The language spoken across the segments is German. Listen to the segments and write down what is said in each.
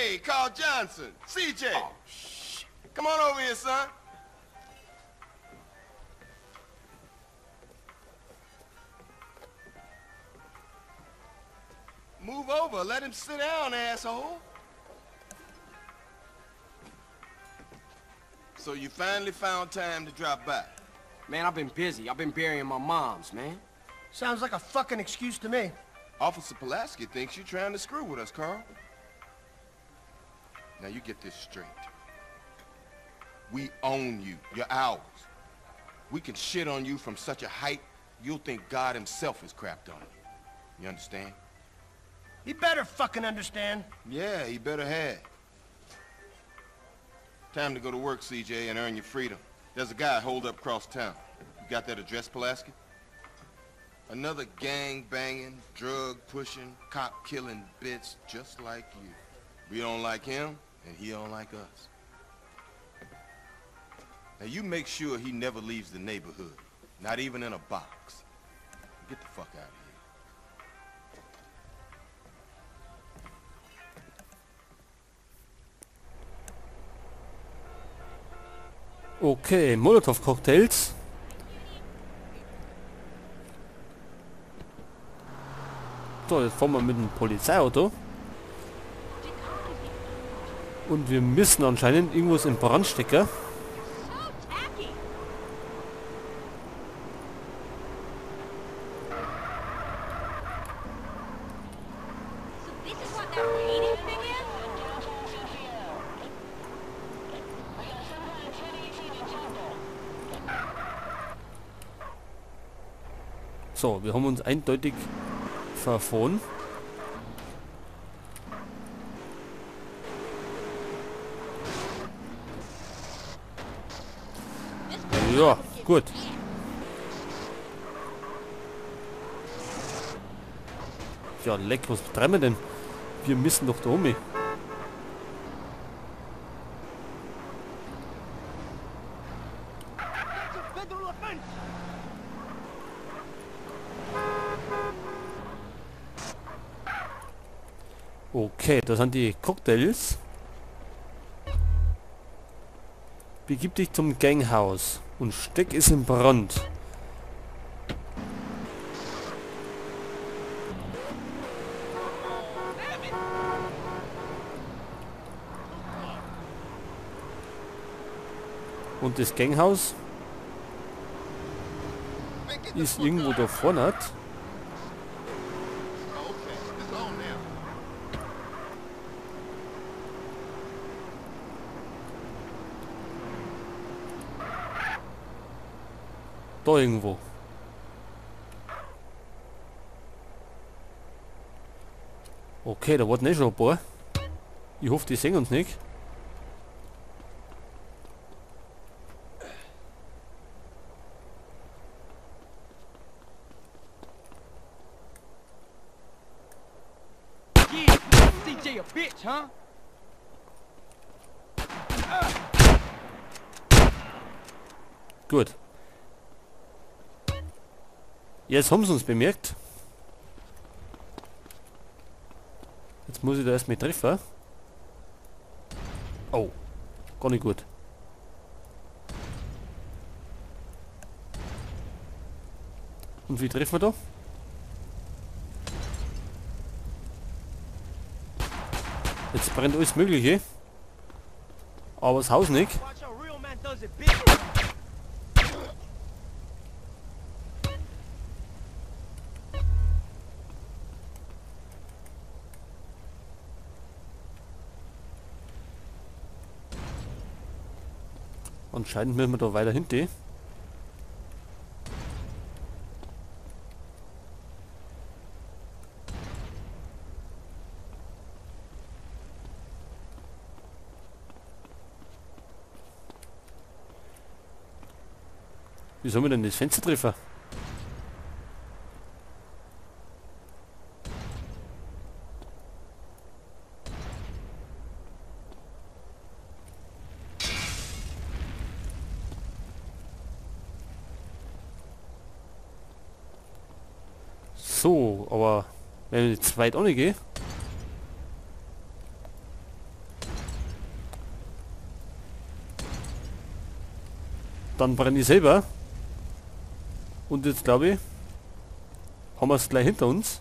Hey, Carl Johnson. CJ. Oh, shit. Come on over here, son. Move over. Let him sit down, asshole. So you finally found time to drop by? Man, I've been busy. I've been burying my moms, man. Sounds like a fucking excuse to me. Officer Pulaski thinks you're trying to screw with us, Carl. Now you get this straight. We own you. You're ours. We can shit on you from such a height, you'll think God himself has crapped on you. You understand? He better fucking understand. Yeah, he better have. Time to go to work, CJ, and earn your freedom. There's a guy holed up across town. You got that address, Pulaski? Another gang-banging, drug-pushing, cop-killing bitch just like you. We don't like him, and he don't like us. Now you make sure he never leaves the neighborhood. Not even in a box. Get the fuck out of here. Okay, Molotow-Cocktails. So, jetzt fahren wir mit dem Polizeiauto. Und wir müssen anscheinend irgendwas in Brand stecken. So, wir haben uns eindeutig verfahren. Ja, gut. Ja, leck, was betreiben wir denn? Wir müssen doch da oben. Okay, das sind die Cocktails. Begib dich zum Ganghaus und steck es in Brand. Und das Ganghaus ist irgendwo da vorne. Da irgendwo. Okay, da warten eh schon ein paar. Ich hoffe, die sehen uns nicht. CJ a bitch, huh? Gut. Jetzt haben sie uns bemerkt. Jetzt muss ich da erst mit treffen. Oh, gar nicht gut. Und wie treffen wir da? Jetzt brennt alles Mögliche. Aber das Haus nicht. Anscheinend müssen wir da weiter hinten. Wie soll man denn das Fenster treffen? So, aber wenn ich jetzt weit auch nicht gehe. Dann brenne ich selber. Und jetzt glaube ich, haben wir es gleich hinter uns.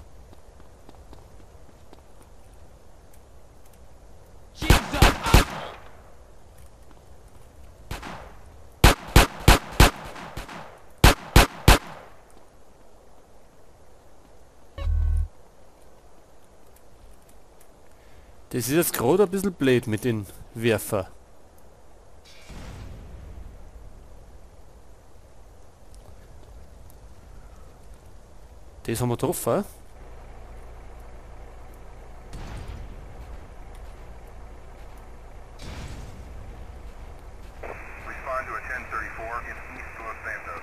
Das ist jetzt gerade ein bisschen blöd mit den Werfer. Das haben wir getroffen. Respond to a 1034 in East Los Santos.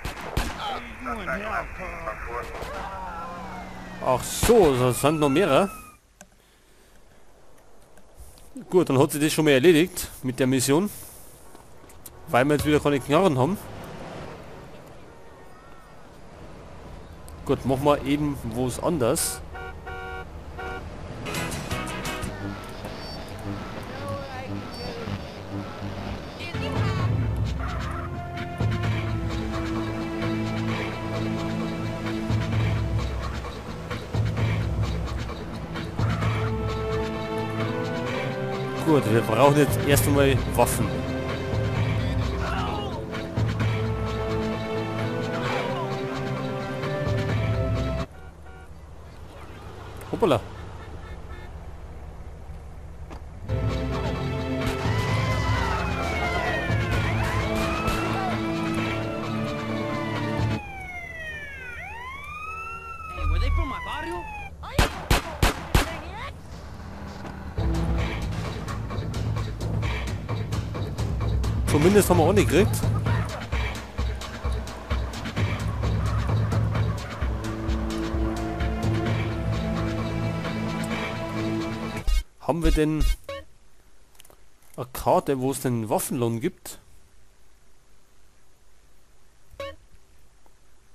Ach so, das sind noch mehrere. Gut, dann hat sich das schon mal erledigt mit der Mission. Weil wir jetzt wieder keine Knarren haben. Gut, machen wir eben was anders. Gut, wir brauchen jetzt erst einmal Waffen. Hoppala. Hey, were they from my barrio? Zumindest haben wir auch nicht gekriegt. Haben wir denn eine Karte, wo es den Waffenlohn gibt?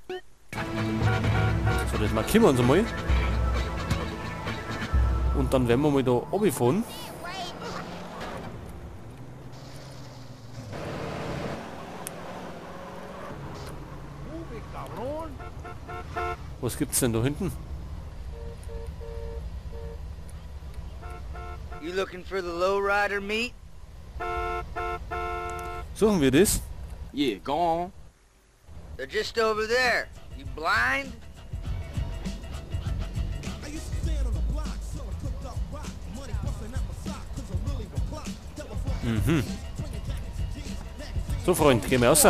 So, das markieren wir uns einmal. Und dann werden wir mal da runterfahren. Was gibt's denn da hinten? You looking for the lowrider meat? Suchen wir das? Yeah, go on. They're just over there. You blind? Mhm. So, Freund, gehen wir raus.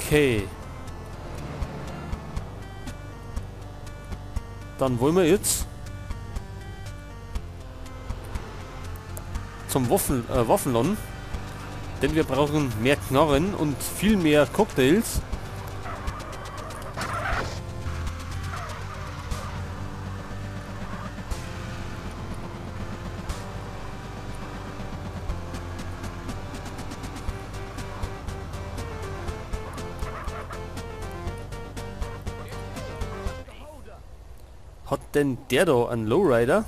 Okay. Dann wollen wir jetzt zum Waffenladen, denn wir brauchen mehr Knarren und viel mehr Cocktails. Hat denn der da einen Lowrider?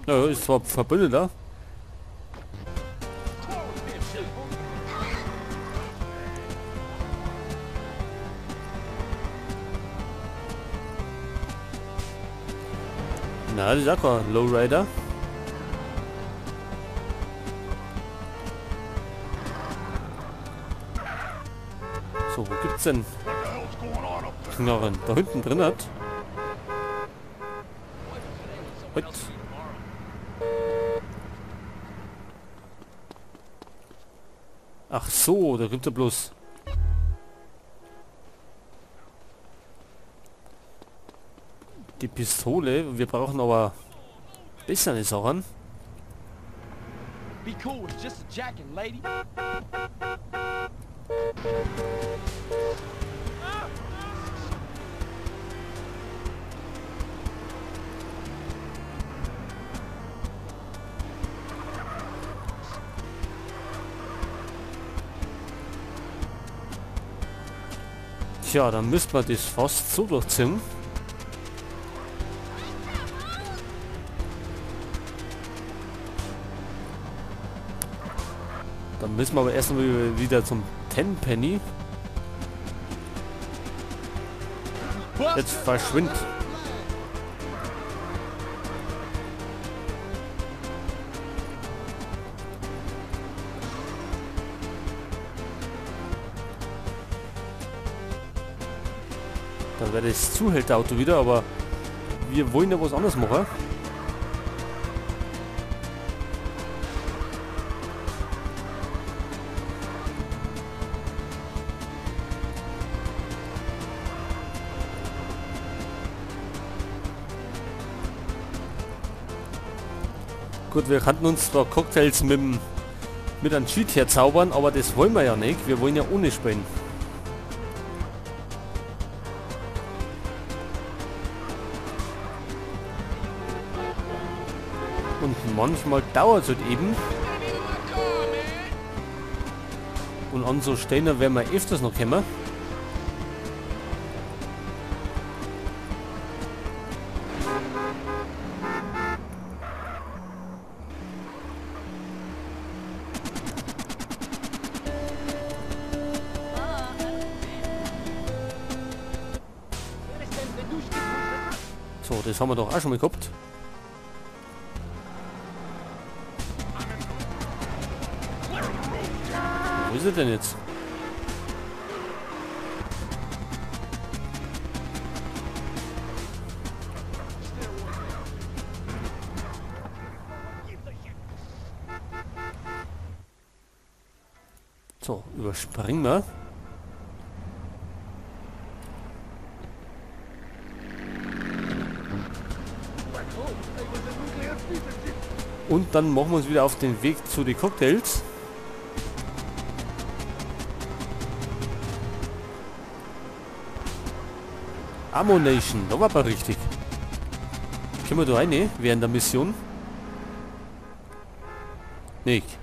Ja, ist zwar Verbündeter. Na, das ist auch kein Lowrider. So, wo gibt's denn Knarren? Da hinten drin hat. Halt. Ach so, da gibt er bloß die Pistole. Wir brauchen aber bessere Sachen. Be cool, it's just a jacket, lady. Tja, dann müsste man das fast so durchziehen. Dann müssen wir aber erstmal wieder zum Tenpenny. Jetzt verschwind. Da wäre das Zuhälterauto wieder, aber wir wollen ja was anderes machen. Gut, wir könnten uns zwar Cocktails mit einem Cheat herzaubern, aber das wollen wir ja nicht. Wir wollen ja ohne spielen. Und manchmal dauert es halt eben. Und an so Stellen werden wir öfters noch kommen. So, das haben wir doch auch schon mal gehabt. Wo ist er denn jetzt? So, überspringen wir. Und dann machen wir uns wieder auf den Weg zu den Cocktails. Ammunition, da war aber richtig. Können wir da rein, während der Mission? Nicht.